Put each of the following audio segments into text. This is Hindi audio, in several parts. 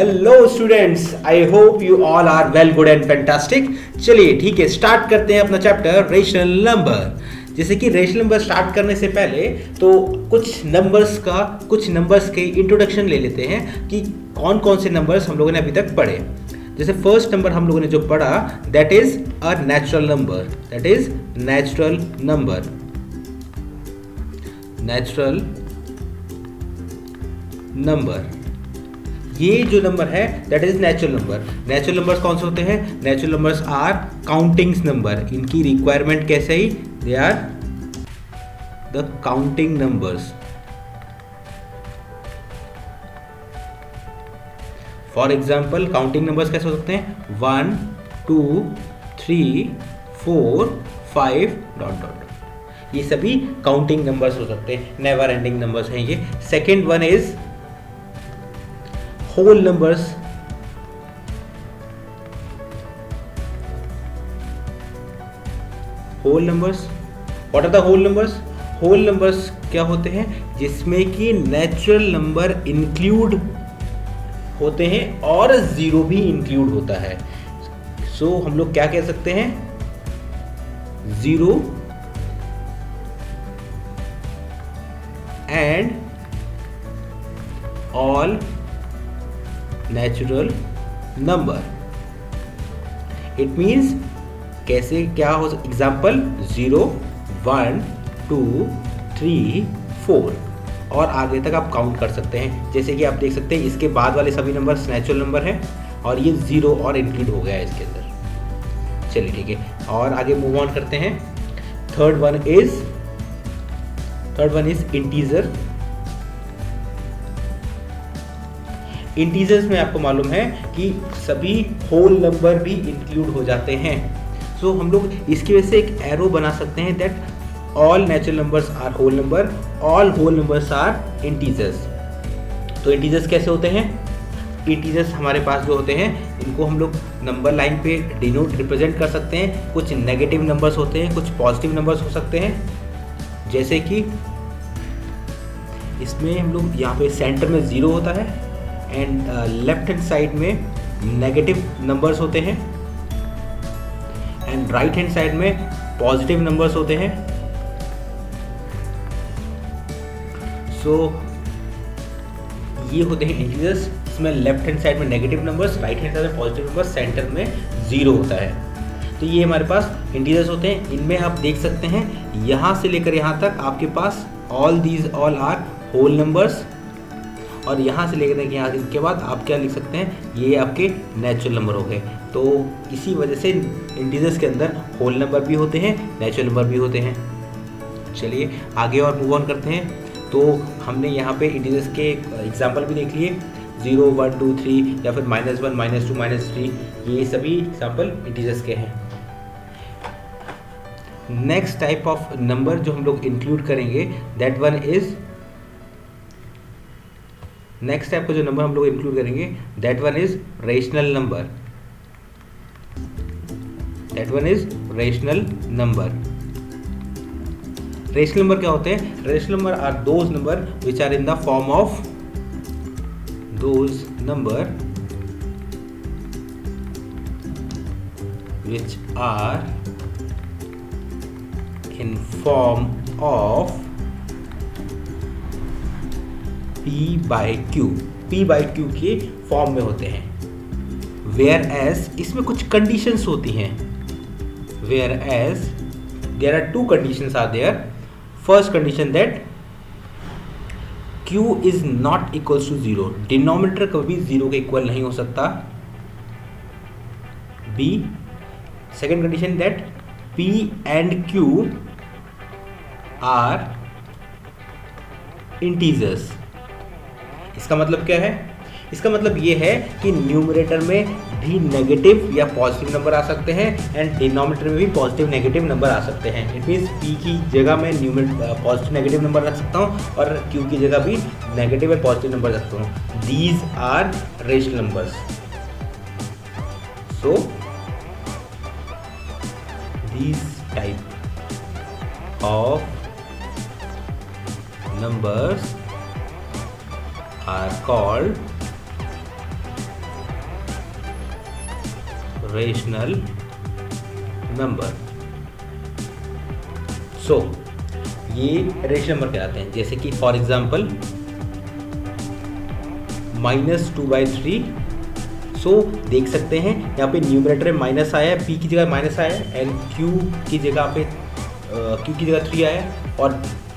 Hello students, I hope you all are well, good and fantastic. चलिए ठीक है, स्टार्ट करते हैं अपना चैप्टर रेशनल नंबर। जैसे कि रेशनल नंबर स्टार्ट करने से पहले तो कुछ नंबर्स के इंट्रोडक्शन ले लेते हैं कि कौन कौन से नंबर्स हम लोगों ने अभी तक पढ़े। जैसे फर्स्ट नंबर हम लोगों ने जो पढ़ा that is a natural number, that is natural number. Natural number, ये जो नंबर है that is natural number. Natural numbers कौन से होते हैं? Natural numbers are countings number. इनकी रिक्वायरमेंट कैसे ही? They are the counting numbers. For example counting numbers कैसे हो सकते हैं? 1 2 3 4 5 डॉट डॉट। ये सभी काउंटिंग नंबर्स हो सकते हैं, नेवर एंडिंग नंबर्स हैं ये। Second one is whole numbers। whole numbers, what are the whole numbers? whole numbers क्या होते हैं? जिसमें कि नेचुरल नंबर इंक्लूड होते हैं और जीरो भी इंक्लूड होता है। सो हम लोग क्या कह सकते हैं? Zero and all natural number. It means कैसे क्या हो? एग्जाम्पल 0 1 2 3 4 और आगे तक आप काउंट कर सकते हैं। जैसे कि आप देख सकते हैं इसके बाद वाले सभी नंबर्स नेचुरल नंबर हैं और ये 0 और इंक्लूड हो गया है इसके अंदर। चलिए ठीक है, और आगे मूव ऑन करते हैं। Third one is integer. Integers में आपको मालूम है कि सभी होल नंबर भी इंक्लूड हो जाते हैं। सो हम लोग इसकी वजह से एक एरो बना सकते हैं that all natural numbers are whole number, all whole numbers are integers. तो इंटीजर्स कैसे होते हैं? इंटीजर्स हमारे पास जो होते हैं इनको हम लोग नंबर लाइन पे डिनोट रिप्रेजेंट कर सकते हैं। कुछ नेगेटिव नंबर्स होते हैं, कुछ पॉजिटिव नंबर्स हो सकते हैं। जैसे कि इसमें हम लोग यहाँ पे सेंटर में 0 होता है एंड लेफ्ट हैंड साइड में नेगेटिव नंबर्स होते हैं एंड राइट हैंड साइड में पॉजिटिव नंबर्स होते हैं। सो ये होते हैं इंटीजर्स। इसमें लेफ्ट हैंड साइड में negative numbers, right hand side में पॉजिटिव नंबर्स, सेंटर में 0 होता है। तो ये हमारे पास इंटीजर्स होते हैं। इनमें आप देख सकते हैं यहाँ से लेकर यहाँ तक आपके पास ऑल आर होल नंबर्स, और यहाँ से लेकर यहाँ के बाद आप क्या लिख सकते हैं? ये आपके नेचुरल नंबर हो गए। तो इसी वजह से इंटीजर्स के अंदर होल नंबर भी होते हैं, नेचुरल नंबर भी होते हैं। चलिए आगे और मूव ऑन करते हैं। तो हमने यहाँ पे इंटीजर्स के एग्जाम्पल भी देख लिए, 0 1 2 3 या फिर -1 -2 -3, ये सभी एग्जाम्पल इंटीजर्स के हैं। नेक्स्ट टाइप ऑफ नंबर जो हम लोग इंक्लूड करेंगे that one is next type का जो नंबर हम लोग इंक्लूड करेंगे that one is rational number. That one is rational number. Rational number क्या होते हैं? Rational number are those number which are in the form of those number which are in form of P by Q के फॉर्म में होते हैं। वेयर एज इसमें कुछ कंडीशंस होती हैं। Where as there are 2 conditions are there. First condition that Q is not equals to 0। Denominator कभी 0 के इक्वल नहीं हो सकता। B second condition that P and Q are integers. इसका मतलब क्या है? इसका मतलब ये है कि न्यूमरेटर में भी नेगेटिव या पॉजिटिव नंबर आ सकते हैं एंड डिनोमिनेटर में भी पॉजिटिव नेगेटिव नंबर आ सकते हैं। इट मीन्स P की जगह मैं पॉजिटिव नेगेटिव नंबर रख सकता हूँ और Q की जगह भी नेगेटिव या पॉजिटिव नंबर रख सकता हूँ। These are rational numbers. So these type of numbers are called rational number. So ये रेशनल नंबर कहलाते हैं। जैसे कि फॉर एग्जांपल -2/3। सो देख सकते हैं यहाँ पे न्यूमरेटर में माइनस आया है, p की जगह माइनस आया है, एंड q की जगह पे q की जगह 3 आया है, और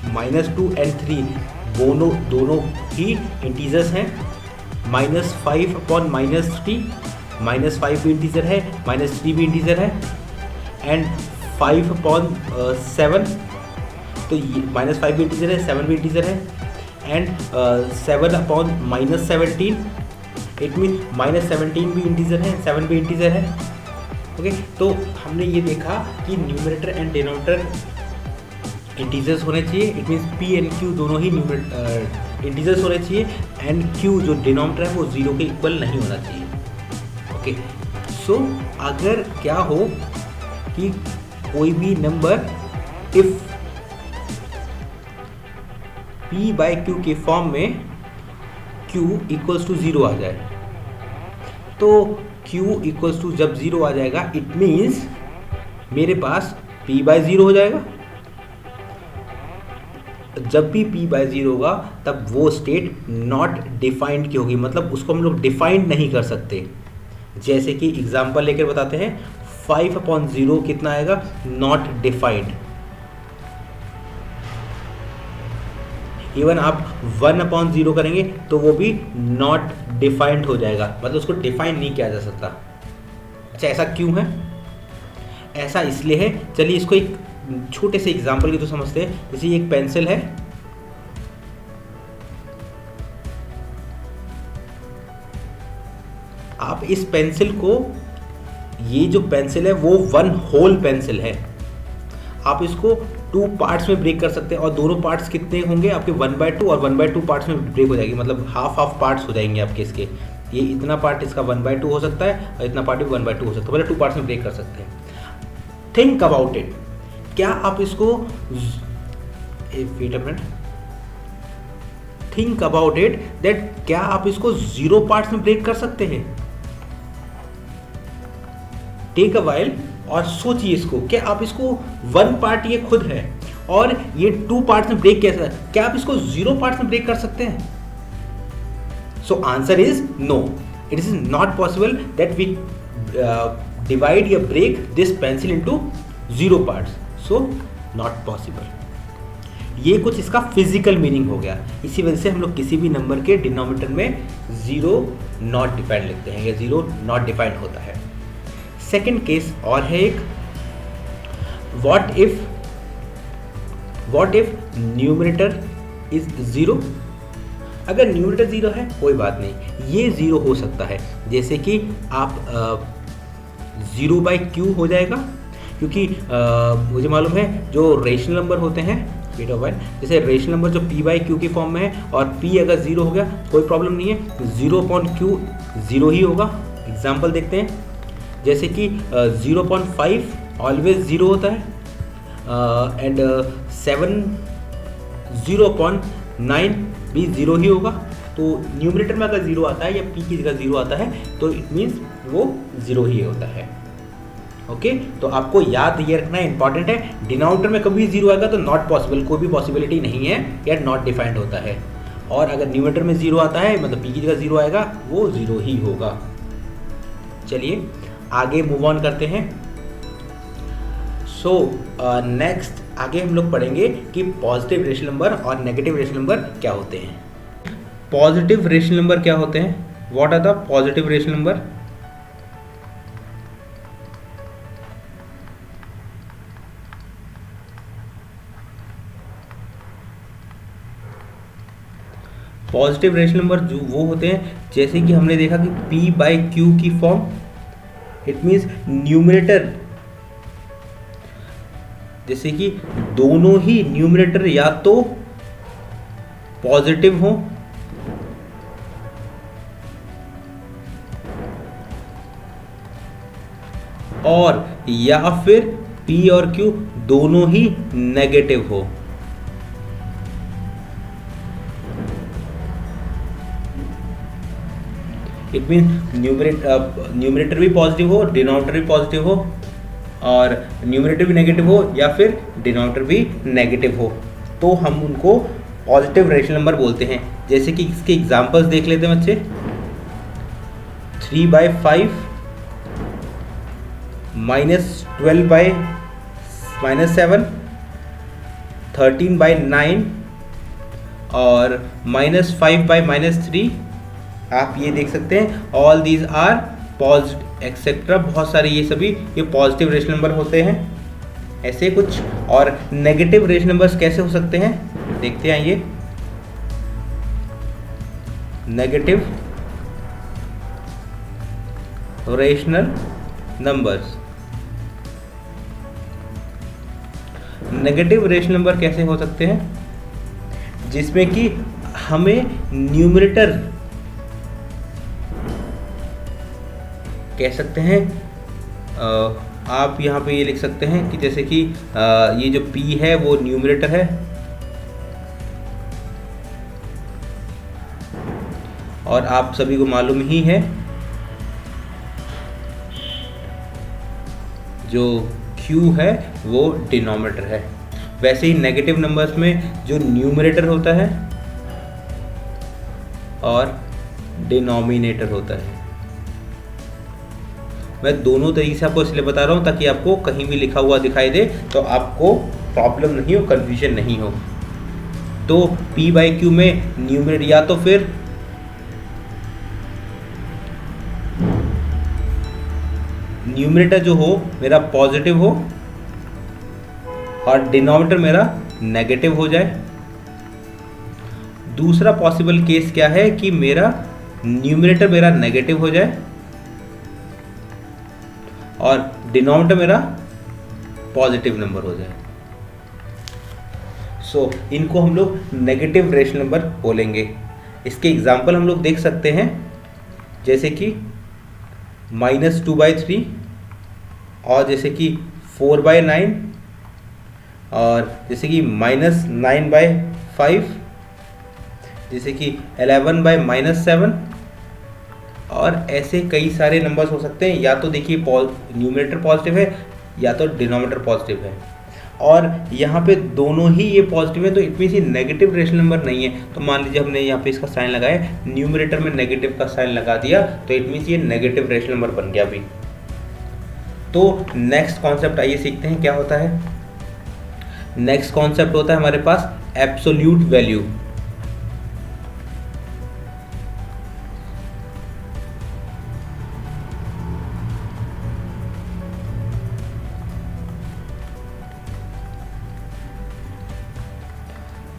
-2 एंड 3 दोनों ही इंटीजर्स हैं। -5 अपॉन -3, -5 भी इंटीजर है, -3 भी इंटीजर है, एंड 5 अपॉन 7, तो -5 भी इंटीजर है, 7 भी इंटीजर है, एंड 7 अपॉन -17, इट मीन -17 भी इंटीजर है, 7 भी इंटीजर है। ओके, तो हमने ये देखा कि न्यूमरेटर एंड डिनोमिनेटर इंटीजर्स होने चाहिए। It means p and q दोनों ही इंटीजर्स होने चाहिए, एंड q जो डिनोमिनेटर है वो 0 के इक्वल नहीं होना चाहिए। ओके, सो अगर क्या हो कि कोई भी नंबर इफ p/q के फॉर्म में q इक्वल्स टू 0 आ जाए, तो q इक्वल्स टू जब 0 आ जाएगा, इट मीन्स मेरे पास p/0 हो जाएगा। जब भी p/0 होगा तब वो स्टेट नॉट डिफाइंड की होगी, मतलब उसको हम लोग डिफाइंड नहीं कर सकते। जैसे कि एग्जांपल लेकर बताते हैं, 5/0 कितना आएगा, नॉट डिफाइंड। इवन आप 1/0 करेंगे तो वो भी नॉट डिफाइंड हो जाएगा, मतलब उसको डिफाइन नहीं किया जा सकता। अच्छा, ऐसा क्यों है? ऐसा इसलिए है, चलिए इसको एक छोटे से एग्जांपल की तो समझते हैं। जैसे एक पेंसिल है, आप इस पेंसिल को, ये जो पेंसिल है वो 1 होल पेंसिल है, आप इसको 2 पार्ट्स में ब्रेक कर सकते हैं, और दोनों पार्ट्स कितने होंगे आपके 1/2 और 1/2 पार्ट्स में ब्रेक हो जाएगी, मतलब हाफ पार्ट्स हो जाएंगे आपके इसके। ये इतना पार्ट इसका 1/2 हो सकता है और इतना पार्ट भी 1/2 हो सकता है, मतलब 2 पार्ट्स में ब्रेक कर सकते हैं। थिंक अबाउट इट, क्या आप इसको wait a minute, think about it that क्या आप इसको 0 पार्ट्स में ब्रेक कर सकते हैं? टेक अ वाइल और सोचिए इसको, क्या आप इसको 1 पार्ट ये खुद है और ये 2 पार्ट्स में ब्रेक कैसा है, क्या आप इसको 0 पार्ट्स में ब्रेक कर सकते हैं? So answer is no, it is not possible that we divide या break this pencil into 0 parts, so not possible. ये कुछ इसका फिजिकल मीनिंग हो गया। इसी वजह से हम लोग किसी भी नंबर के डिनोमिनेटर में 0 नॉट डिफाइंड लिखते हैं, या 0 नॉट डिफाइंड होता है। सेकेंड केस और है एक, व्हाट इफ न्यूमरेटर इज 0। अगर न्यूमरेटर 0 है कोई बात नहीं, ये 0 हो सकता है। जैसे कि आप 0/q हो जाएगा, क्योंकि मुझे मालूम है जो रेशनल नंबर होते हैं, बेटा वाइल, जैसे रेशनल नंबर जो p/q की फॉर्म में है, और p अगर 0 हो गया कोई प्रॉब्लम नहीं है, 0/q 0 ही होगा। एग्जाम्पल देखते हैं, जैसे कि 0/5 ऑलवेज 0 होता है, एंड 0/9 भी 0 ही होगा। तो न्यूमरेटर में अगर 0 आता है या p की जगह 0 आता है तो इट मीन्स वो 0 ही होता है। ओके, तो आपको याद ये रखना इंपॉर्टेंट है, डिनोमिनेटर में कभी 0 आएगा तो नॉट पॉसिबल, कोई भी पॉसिबिलिटी नहीं है, या नॉट डिफाइंड होता है। और अगर न्यूमरेटर में 0 आता है मतलब p की जगह 0 आएगा, वो 0 ही होगा। चलिए आगे मूव ऑन करते हैं। सो नेक्स्ट आगे हम लोग पढ़ेंगे कि पॉजिटिव रेशनल नंबर और नेगेटिव रेशनल नंबर क्या होते हैं। पॉजिटिव रेशनल नंबर क्या होते हैं? What are the positive rational number? Positive rational number जो वो होते हैं, जैसे कि हमने देखा कि p/q की फॉर्म, इट मीन्स न्यूमरेटर, जैसे कि दोनों ही न्यूमरेटर या तो पॉजिटिव हो और या फिर p और q दोनों ही नेगेटिव हो। इट मीन न्यूमरेटर भी पॉजिटिव हो, डिनोमिनेटर भी पॉजिटिव हो, और न्यूमरेटर भी नेगेटिव हो या फिर डिनोमिनेटर भी नेगेटिव हो, तो हम उनको पॉजिटिव रेशनल नंबर बोलते हैं। जैसे कि इसके एग्जांपल्स देख लेते हैं बच्चे। 3/5 -12/-7, 13/9 और -5/-3। आप ये देख सकते हैं all these are positive etcetera, बहुत सारे ये सभी ये पॉजिटिव रेशनल नंबर होते हैं। ऐसे कुछ और नेगेटिव रेशनल नंबर्स कैसे हो सकते हैं देखते हैं। ये negative rational numbers, negative rational number कैसे हो सकते हैं, जिसमें कि हमें न्यूमरेटर कह सकते हैं। आप यहाँ पे ये लिख सकते हैं कि जैसे कि ये जो p है वो न्यूमरेटर है और आप सभी को मालूम ही है जो q है वो डिनोमिनेटर है। वैसे ही नेगेटिव नंबर्स में जो न्यूमरेटर होता है और डिनोमिनेटर होता है। मैं दोनों तरीके से आपको इसलिए बता रहा हूँ ताकि आपको कहीं भी लिखा हुआ दिखाई दे तो आपको प्रॉब्लम नहीं हो, कन्फ्यूजन नहीं हो। तो p/q में न्यूमरेटर या तो फिर न्यूमरेटर जो हो मेरा पॉजिटिव हो और डिनोमिनेटर मेरा नेगेटिव हो जाए। दूसरा पॉसिबल केस क्या है कि मेरा न्यूमरेटर मेरा नेगेटिव हो जाए और डिनोमिनेटर मेरा पॉजिटिव नंबर हो जाए। सो इनको हम लोग नेगेटिव रेशनल नंबर बोलेंगे। इसके एग्जाम्पल हम लोग देख सकते हैं, जैसे कि -2/3 और जैसे कि 4/9 और जैसे कि -9/5, जैसे कि 11/-7 और ऐसे कई सारे नंबर्स हो सकते हैं। या तो देखिए न्यूमरेटर पॉजिटिव है या तो डिनोमिनेटर पॉजिटिव है और यहाँ पे दोनों ही ये पॉजिटिव है, तो इट मीन्स ये नेगेटिव रेशनल नंबर नहीं है। तो मान लीजिए हमने यहाँ पे इसका साइन लगाया, न्यूमरेटर में नेगेटिव का साइन लगा दिया तो इट मीन्स ये नेगेटिव रेशनल नंबर बन गया अभी। तो नेक्स्ट कॉन्सेप्ट आइए सीखते हैं क्या होता है। नेक्स्ट कॉन्सेप्ट होता है हमारे पास एब्सोल्यूट वैल्यू।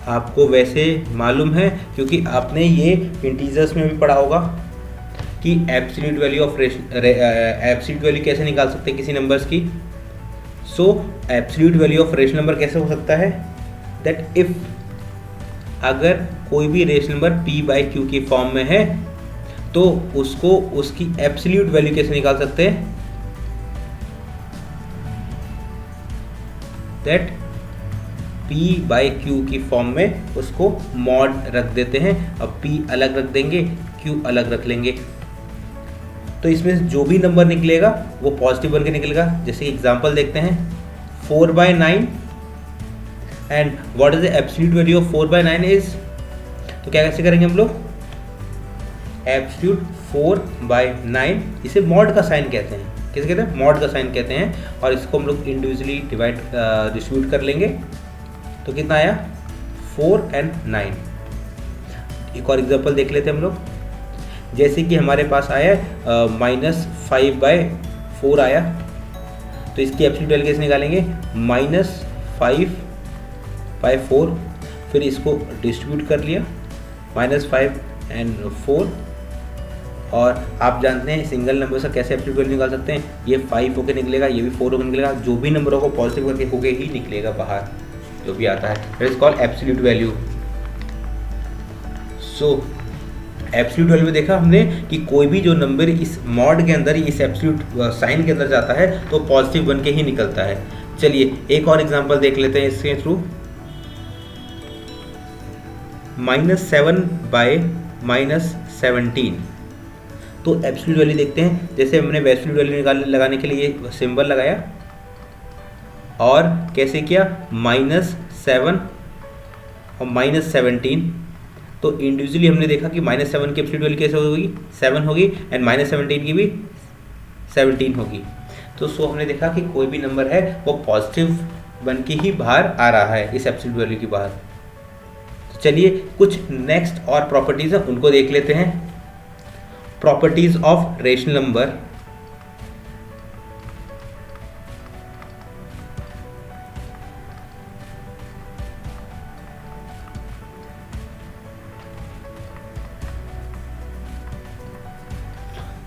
आपको वैसे मालूम है क्योंकि आपने ये इंटीजर्स में भी पढ़ा होगा कि absolute value of absolute value कैसे निकाल सकते हैं किसी नंबर्स की। सो absolute value of rational number कैसे हो सकता है, दैट इफ अगर कोई भी रेशनल नंबर p/q की फॉर्म में है तो उसको उसकी एब्सोल्यूट वैल्यू कैसे निकाल सकते हैं, दैट p/q की फॉर्म में उसको मॉड रख देते हैं। अब p अलग रख देंगे, q अलग रख लेंगे, तो इसमें जो भी नंबर निकलेगा वो पॉजिटिव बन के निकलेगा। जैसे एग्जांपल देखते हैं 4/9 and what is the absolute value of 4/9 is, तो क्या कैसे करेंगे हम लोग, एब्सोल्यूट 4/9 इसे मॉड का साइन कहते हैं। किसे कहते हैं, मॉड का साइन कहते हैं। और इसको हम लोग इंडिविजुअली डिस्ट्रीब्यूट कर लेंगे तो कितना आया 4 और 9। एक और एग्जांपल देख लेते हैं हम लोग। जैसे कि हमारे पास आया -5/4 आया, तो इसकी एब्सोल्यूट वैल्यू कैसे निकालेंगे, -5/4, फिर इसको डिस्ट्रीब्यूट कर लिया -5 और 4। और आप जानते हैं सिंगल नंबर से कैसे एब्सोल्यूट वैल्यू निकाल सकते हैं, ये 5 होकर निकलेगा, ये भी 4 होकर निकलेगा, जो भी नंबरों को पॉजिटिव करके होके ही निकलेगा बाहर जो भी आता है, it is called absolute value. So absolute value में देखा हमने कि कोई भी जो नंबर इस मॉड के अंदर, इस एब्सोल्यूट साइन के अंदर जाता है तो पॉजिटिव बन के ही निकलता है। चलिए एक और एग्जांपल देख लेते हैं इसके थ्रू। -7/-17, तो एब्सोल्यूट वैल्यू देखते हैं। जैसे हमने एब्सोल्यूट वैल्यू लगाने के लिए ये सिंबल लगाया और कैसे किया, -7 और -17, तो इंडिविजुअली हमने देखा कि -7 की एब्सोल्यूट वैल्यू कैसे होगी, 7 होगी, एंड -17 की भी 17 होगी। तो सो हमने देखा कि कोई भी नंबर है वो पॉजिटिव बन के ही बाहर आ रहा है इस एब्सोल्यूट वैल्यू के बाहर। तो चलिए कुछ नेक्स्ट और प्रॉपर्टीज है उनको देख लेते हैं। Properties of rational number.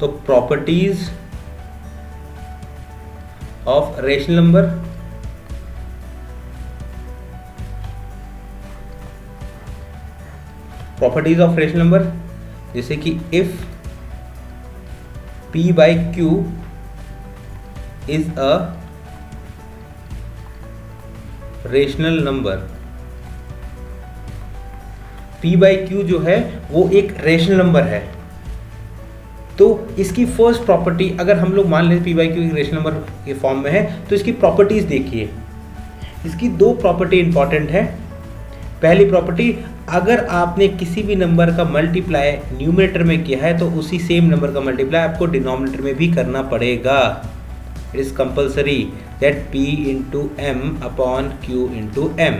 तो properties of rational number, properties of rational number जैसे कि if p by q is a rational number, p by q जो है वो एक रेशनल नंबर है। तो इसकी फर्स्ट प्रॉपर्टी, अगर हम लोग मान लें p बाई क्यू एक रेशनल नंबर के फॉर्म में है, तो इसकी प्रॉपर्टीज देखिए। इसकी दो प्रॉपर्टी इंपॉर्टेंट है। पहली प्रॉपर्टी, अगर आपने किसी भी नंबर का मल्टीप्लाई न्यूमरेटर में किया है तो उसी सेम नंबर का मल्टीप्लाई आपको डिनोमिनेटर में भी करना पड़ेगा। It is compulsory that p into M upon Q into M.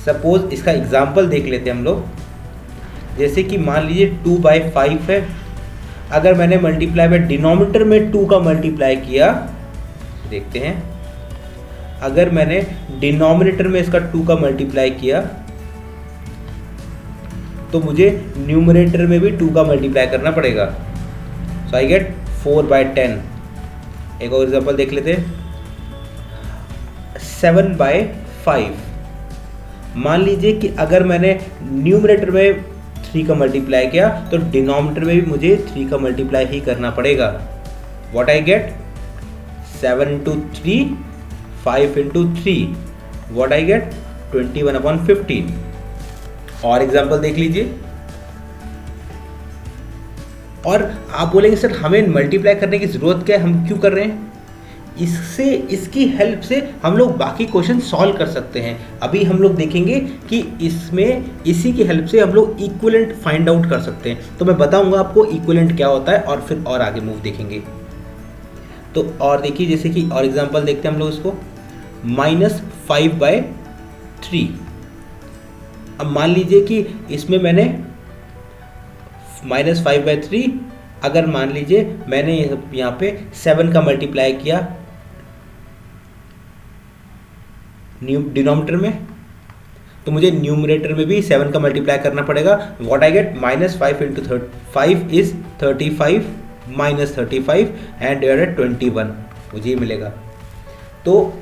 Suppose इसका एग्जाम्पल देख लेते हैं हम लोग। जैसे कि मान लीजिए 2/5 है, अगर मैंने मल्टीप्लाई में डिनोमिनेटर में 2 का मल्टीप्लाई किया, देखते हैं, अगर मैंने डिनोमिनेटर में इसका 2 का मल्टीप्लाई किया तो मुझे न्यूमरेटर में भी 2 का मल्टीप्लाई करना पड़ेगा। सो आई गेट 4/10। एक और एग्जांपल देख लेते हैं, 7/5। मान लीजिए कि अगर मैंने न्यूमरेटर में 3 का मल्टीप्लाई किया तो डिनोमिनेटर में भी मुझे 3 का मल्टीप्लाई ही करना पड़ेगा। What I get, 7 into 3, 5 into 3, what I gate, 21/15। और एग्जाम्पल देख लीजिए। और आप बोलेंगे सर हमें मल्टीप्लाई करने की जरूरत क्या है, हम क्यों कर रहे हैं? इसकी हेल्प से हम लोग बाकी क्वेश्चन सॉल्व कर सकते हैं। अभी हम लोग देखेंगे कि इसमें इसी की हेल्प से हम लोग इक्विवेलेंट फाइंड आउट कर सकते हैं। तो मैं बताऊंगा आपको इक्विवेलेंट क्या होता है और फिर और आगे मूव देखेंगे। तो और देखिए, जैसे कि और एग्जांपल देखते हैं हम लोग इसको, -5/3। अब मान लीजिए कि इसमें मैंने -5/3, अगर मान लीजिए मैंने यहाँ पे 7 का मल्टीप्लाई किया डिनोमिनेटर में, तो मुझे न्यूमरेटर में भी 7 का मल्टीप्लाई करना पड़ेगा। What I gate, -5 into 5 is 35 minus 35 and divided 21, मुझे ये मिलेगा। तो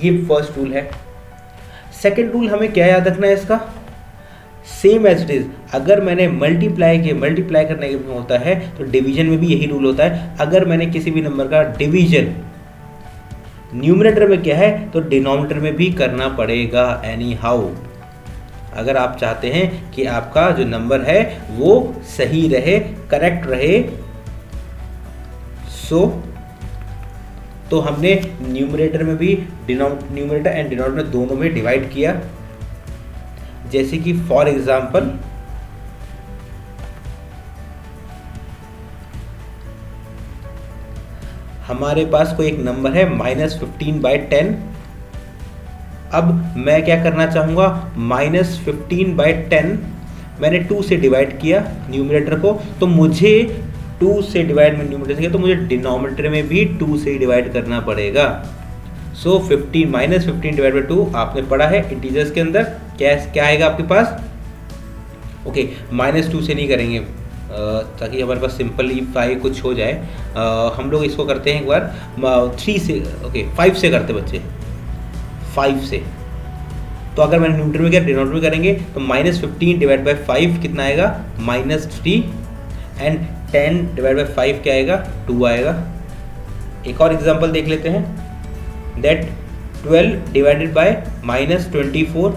ये फर्स्ट रूल है। सेकेंड रूल हमें क्या याद रखना है इसका, सेम एज इट इज, अगर मैंने मल्टीप्लाई करने के में होता है तो डिवीजन में भी यही रूल होता है। अगर मैंने किसी भी नंबर का डिवीजन न्यूमरेटर में किया है तो डिनोमिनेटर में भी करना पड़ेगा एनी हाउ। अगर आप चाहते हैं कि आपका जो नंबर है वो सही रहे, करेक्ट रहे, तो हमने न्यूमरेटर में भी न्यूमरेटर एंड डिनोमिनेटर दोनों में डिवाइड किया। जैसे कि फॉर एग्जाम्पल हमारे पास कोई एक नंबर है -15/10। अब मैं क्या करना चाहूँगा, -15/10 मैंने 2 से डिवाइड किया न्यूमरेटर को, तो मुझे 2 से डिवाइड में न्यूमरेटर किया तो मुझे डिनोमिनेटर में भी 2 से डिवाइड करना पड़ेगा। सो -15/2 आपने पढ़ा है इंटीजर्स के अंदर क्या आएगा आपके पास। ओके, -2 से नहीं करेंगे ताकि हमारे पास सिंपलीफाई कुछ हो जाए। हम लोग इसको करते हैं एक बार 3 से, ओके 5 से करते बच्चे, 5 से। तो अगर मैंने न्यूमरेटर में किया डिनोमिनेटर में करेंगे तो -15/5 कितना आएगा, -3 एंड 10/5 क्या आएगा, 2 आएगा। एक और एग्जांपल देख लेते हैं, दैट 12 डिवाइडेड बाय -24।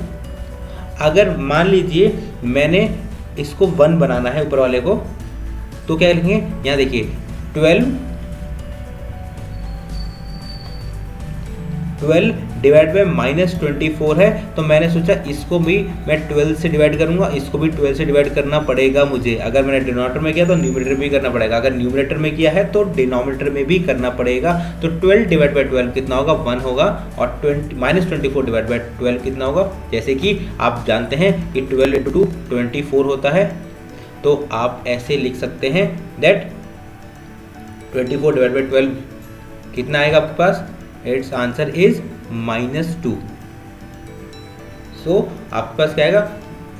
अगर मान लीजिए मैंने इसको 1 बनाना है ऊपर वाले को, तो क्या लिखेंगे, यहाँ देखिए 12 डिवाइड बाई -24 है, तो मैंने सोचा इसको भी मैं 12 से डिवाइड करूंगा, इसको भी 12 से डिवाइड करना पड़ेगा मुझे। अगर मैंने डिनोमिनेटर में किया तो न्यूमरेटर में भी करना पड़ेगा, अगर न्यूमरेटर में किया है तो डिनोमिनेटर में भी करना पड़ेगा। तो 12 डिवाइड बाई 12 कितना होगा, 1 होगा, और -24 डिवाइड बाई 12 कितना होगा, जैसे कि आप जानते हैं कि 12 × 2 24 होता है, तो आप ऐसे लिख सकते हैं दैट 24 डिवाइड बाई 12 कितना आएगा आपके पास, इट्स आंसर इज -2। सो आपके पास क्या आएगा,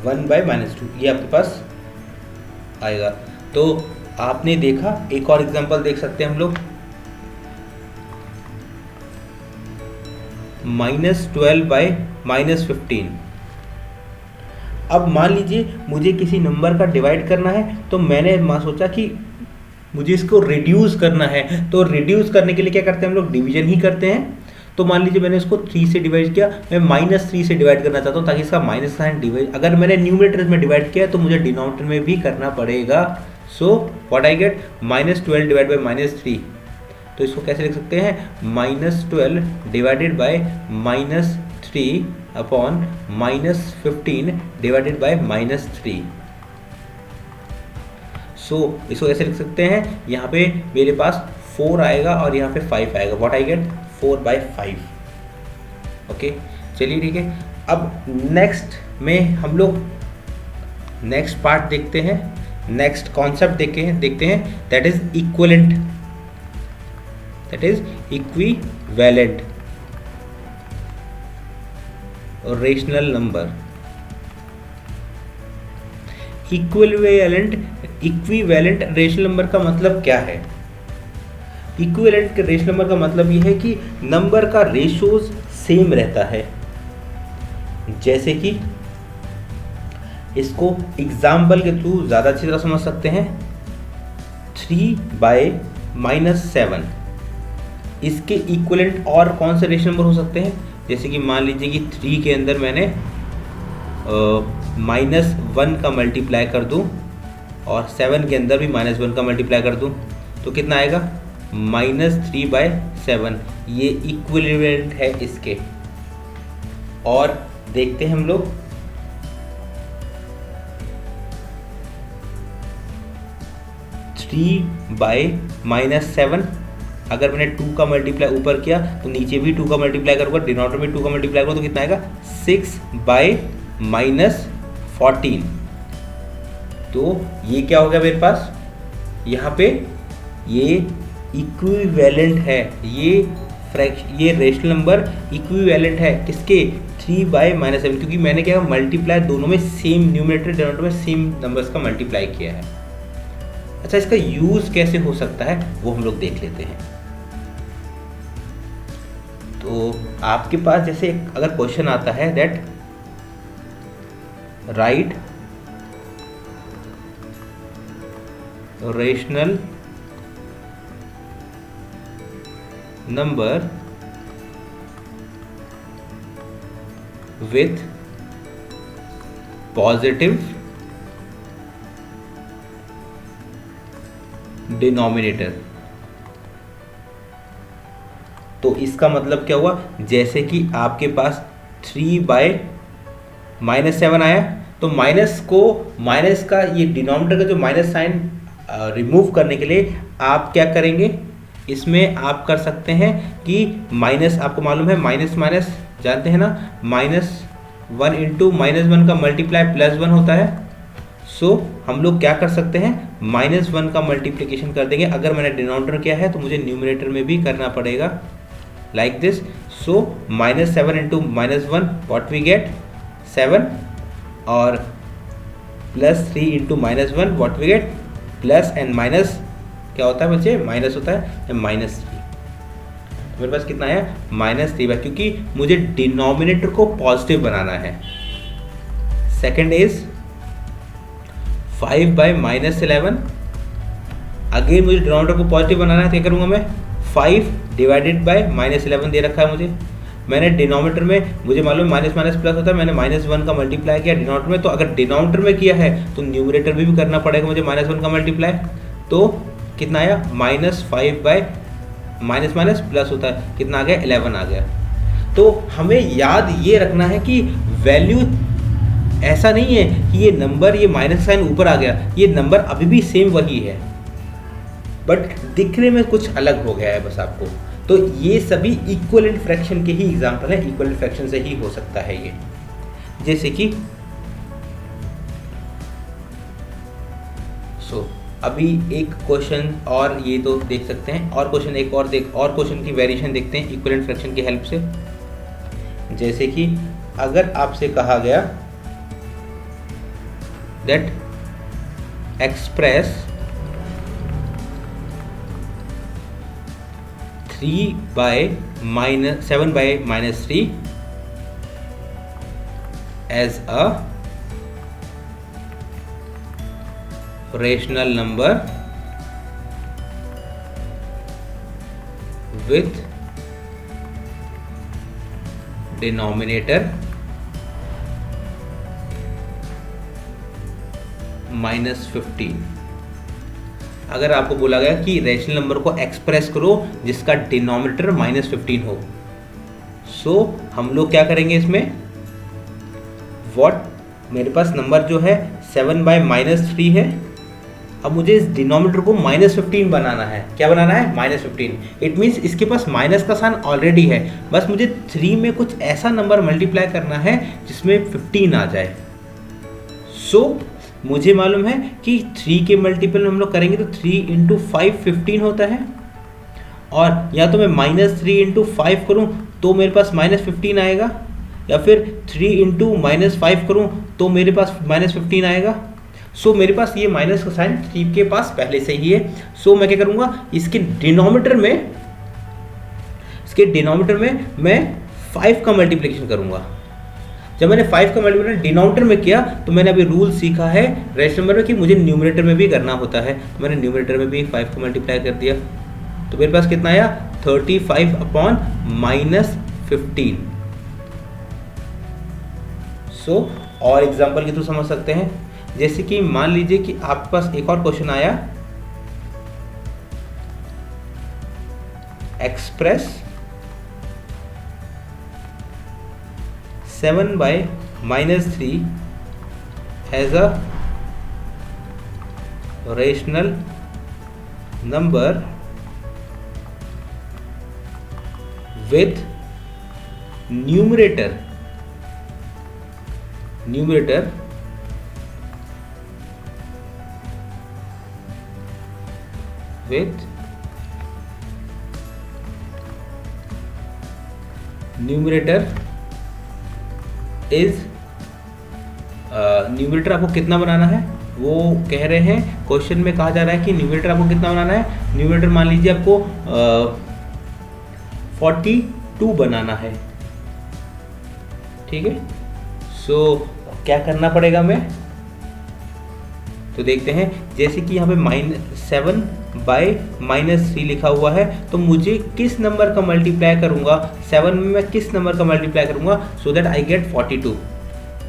1/-2, ये आपके पास आएगा। तो आपने देखा, एक और एग्जांपल देख सकते हैं हम लोग, -12/-15। अब मान लीजिए मुझे किसी नंबर का डिवाइड करना है, तो मैंने सोचा कि मुझे इसको रिड्यूस करना है, तो रिड्यूस करने के लिए क्या करते हैं हम लोग, डिवीजन ही करते हैं। तो मान लीजिए मैंने इसको 3 से डिवाइड किया, मैं -3 से डिवाइड करना चाहता हूँ ताकि इसका माइनस साइन डिवाइड, अगर मैंने न्यूमरेटर में डिवाइड किया तो मुझे डिनोमिनेटर में भी करना पड़ेगा। So what I gate, -12 divide by -3, तो इसको कैसे लिख सकते हैं, -12 divided by -3 upon -15 divided by -3। सो इसको ऐसे लिख सकते हैं, यहाँ पे मेरे पास 4 आएगा और यहाँ पे 5 आएगा, व्हाट आई गेट 4/5। ओके, चलिए ठीक है। अब नेक्स्ट में हम लोग नेक्स्ट पार्ट देखते हैं, नेक्स्ट कॉन्सेप्ट देखते हैं that is equivalent, equivalent rational number. Equivalent rational number का मतलब क्या है, इक्विवेलेंट रेशनल नंबर का मतलब ये है कि नंबर का रेशियोज सेम रहता है। जैसे कि इसको एग्जाम्पल के थ्रू ज़्यादा अच्छी तरह समझ सकते हैं, 3/-7 इसके इक्विवेलेंट और कौन से रेशनल नंबर हो सकते हैं, जैसे कि मान लीजिए कि 3 के अंदर मैंने -1 का मल्टीप्लाई कर दूं और 7 के अंदर भी -1 का मल्टीप्लाई कर दूं, तो कितना आएगा, -3/7। ये इक्विवेलेंट है इसके। और देखते हैं हम लोग, -7 अगर मैंने 2 का मल्टीप्लाई ऊपर किया तो नीचे भी 2 का मल्टीप्लाई करूँगा, डिनोमिनेटर में 2 का मल्टीप्लाई करूँगा, तो कितना आएगा, 6/-14। तो ये क्या हो गया मेरे पास, यहाँ पे ये इक्विवेलेंट है, ये रेशनल नंबर इक्विवेलेंट है किसके, 3/-7, क्योंकि मैंने क्या मल्टीप्लाई दोनों में सेम, न्यूमरेटर डिनोमिनेटर में सेम नंबर्स का मल्टीप्लाई किया है। अच्छा, इसका यूज कैसे हो सकता है वो हम लोग देख लेते हैं। तो आपके पास जैसे अगर क्वेश्चन आता है that right rational number with positive denominator, तो इसका मतलब क्या हुआ, जैसे कि आपके पास 3/-7 आया, तो माइनस का ये डिनोमिनेटर का जो माइनस साइन रिमूव करने के लिए आप क्या करेंगे, इसमें आप कर सकते हैं कि माइनस, आपको मालूम है माइनस जानते हैं ना, -1 × -1 का मल्टीप्लाई +1 होता है। सो हम लोग क्या कर सकते हैं, -1 का मल्टीप्लिकेशन कर देंगे। अगर मैंने डिनोमिनेटर किया है तो मुझे न्यूमरेटर में भी करना पड़ेगा, like this. So -7 × -1 what we get 7, और +3 × -1 what we get plus and minus क्या होता है बच्चे, माइनस होता है, -3। मेरे पास कितना आया, -3, क्योंकि मुझे डिनोमिनेटर को पॉजिटिव बनाना है। सेकंड इज 5/-11, अगेन मुझे डिनोमिनेटर को पॉजिटिव बनाना है, तो क्या करूँगा मैं, 5 डिवाइडेड बाय -11 दे रखा है मुझे, मैंने डिनोमिनेटर में मुझे मालूम माइनस प्लस होता है, मैंने -1 का मल्टीप्लाई किया डिनोमिनेटर में, तो अगर डिनोमिनेटर में किया है तो न्यूमरेटर में भी करना पड़ेगा मुझे -1 का मल्टीप्लाई। तो कितना आया, -5 बाय माइनस माइनस प्लस होता है, कितना आ गया, 11 आ गया। तो हमें याद ये रखना है कि वैल्यू ऐसा नहीं है कि ये नंबर, ये माइनस साइन ऊपर आ गया, ये नंबर अभी भी सेम वही है, बट दिखने में कुछ अलग हो गया है बस आपको। तो ये सभी इक्विवेलेंट फ्रैक्शन के ही एग्जांपल है, इक्विवेलेंट फ्रैक्शन से ही हो सकता है ये। जैसे कि अभी एक क्वेश्चन और ये तो देख सकते हैं, और क्वेश्चन एक और क्वेश्चन की वेरिएशन देखते हैं इक्विवेलेंट फ्रैक्शन की हेल्प से। जैसे कि अगर आपसे कहा गया that express 7 by -3 as a rational number with denominator -15। अगर आपको बोला गया कि रैशनल नंबर को एक्सप्रेस करो जिसका डिनोमिनेटर -15 हो, सो हम लोग क्या करेंगे इसमें, मेरे पास नंबर जो है 7 by -3 है, अब मुझे इस डिनोमिनेटर को -15 बनाना है। क्या बनाना है, -15। इट मीन्स इसके पास माइनस का साइन ऑलरेडी है, बस मुझे 3 में कुछ ऐसा नंबर मल्टीप्लाई करना है जिसमें 15 आ जाए। सो मुझे मालूम है कि 3 के मल्टीपल हम लोग करेंगे तो 3 × 5 15 होता है, और या तो मैं -3 × 5 करूँ तो मेरे पास -15 आएगा, या फिर 3 × -5 करूँ तो मेरे पास -15 आएगा। सो मेरे पास ये माइनस का साइन 3 के पास पहले से ही है। सो मैं क्या करूँगा, इसके डिनोमिनेटर में मैं 5 का मल्टीप्लिकेशन करूँगा। जब मैंने 5 का मल्टीप्लिकेशन डिनोमिनेटर में किया तो मैंने अभी रूल सीखा है रैशनल नंबर में कि मुझे न्यूमरेटर में भी करना होता है। तो मैंने न्यूमरेटर में भी 5 को मल्टीप्लाई कर दिया, तो मेरे पास कितना आया, 35 अपॉन -15। सो और एग्जाम्पल के थ्रू समझ सकते हैं। जैसे कि मान लीजिए कि आपके पास एक और क्वेश्चन आया, express 7 by -3 as a rational number with numerator with numerator is numerator आपको कितना बनाना है, वो कह रहे हैं क्वेश्चन में कहा जा रहा है कि न्यूमरेटर आपको कितना बनाना है। न्यूमरेटर मान लीजिए आपको 42 बनाना है, ठीक है। सो क्या करना पड़ेगा मैं, तो देखते हैं। जैसे कि यहाँ पे 7 by -3 लिखा हुआ है, तो मुझे किस नंबर का मल्टीप्लाई करूँगा, 7 में मैं किस नंबर का मल्टीप्लाई करूँगा सो दैट आई गेट 42।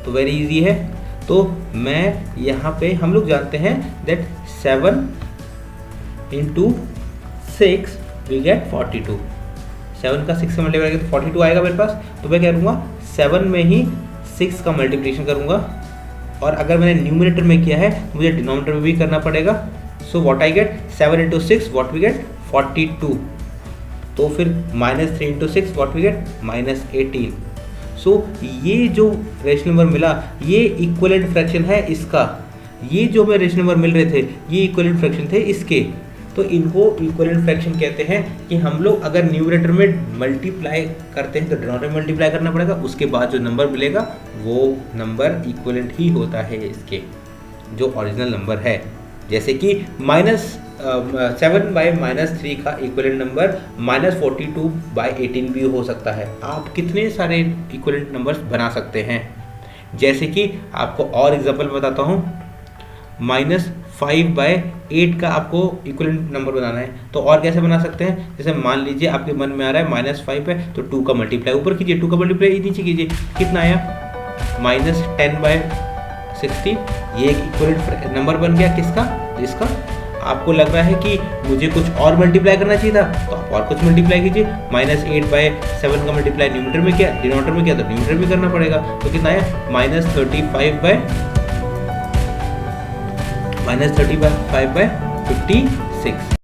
तो वेरी इजी है। तो मैं यहाँ पे, हम लोग जानते हैं दैट 7 × 6 वी गेट 42। 7 का 6 से मल्टीप्लाई करेंगे तो 42 आएगा मेरे पास। तो मैं क्या करूँगा, 7 में ही 6 का मल्टीप्लिकेशन करूँगा, और अगर मैंने न्यूमरेटर में किया है तो मुझे डिनोमिनेटर में भी करना पड़ेगा। So what I get, 7 × 6 what we get 42। तो फिर -3 × 6 व्हाट वी गेट -18। सो ये जो रेशनल नंबर मिला ये इक्विवेलेंट फ्रैक्शन है इसका। ये जो हमें रेशनल नंबर मिल रहे थे ये इक्विवेलेंट फ्रैक्शन थे इसके। तो इनको इक्विवेलेंट फ्रैक्शन कहते हैं कि हम लोग अगर न्यूमरेटर में मल्टीप्लाई करते हैं तो डिनोमिनेटर में मल्टीप्लाई करना पड़ेगा, उसके बाद जो नंबर मिलेगा वो नंबर इक्विवेलेंट ही होता है इसके जो ओरिजिनल नंबर है। जैसे कि -7 by -3 का इक्विवेलेंट नंबर -42 by 18 भी हो सकता है। आप कितने सारे इक्विवेलेंट नंबर्स बना सकते हैं। जैसे कि आपको और एग्जांपल बताता हूँ, -5 by 8 का आपको इक्विवेलेंट नंबर बनाना है तो और कैसे बना सकते हैं। जैसे मान लीजिए आपके मन में आ रहा है -5 है तो 2 का मल्टीप्लाई ऊपर कीजिए, 2 का मल्टीप्लाई नीचे कीजिए, कितना आया -10 by 60। ये एक इक्विवेलेंट नंबर बन गया किसका, जिसका आपको लग रहा है कि मुझे कुछ और मल्टीप्लाई करना चाहिए था, तो आप और कुछ मल्टीप्लाई कीजिए। -8/7 का मल्टीप्लाई न्यूमरेटर में किया, डिनोमिनेटर में किया, तो न्यूमरेटर में करना पड़ेगा। तो कितना है -35/56।